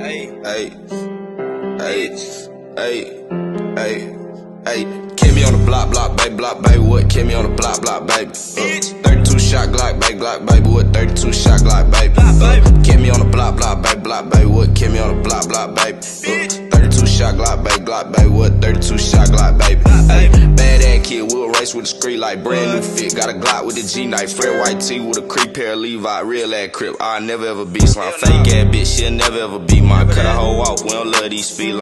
Hey, hey, hey, hey, hey. Kept me on the block, baby, what? Kept me on the block, baby. 32 shot Glock, baby, what? 32 shot Glock, baby. Kept me on the block, baby, what? Kept me on the block, baby. 32 shot Glock, baby, what? 32 shot Glock, baby. Ay, bad ass kid, we'll race with the street like brand new fit. Got a Glock with the G-knife, Fred white tee with a creep pair of Levi, real ass crip. I'll never ever be slime, fake ass bitch, she'll never ever be mine. Cut a hoe off, we don't love these feelings.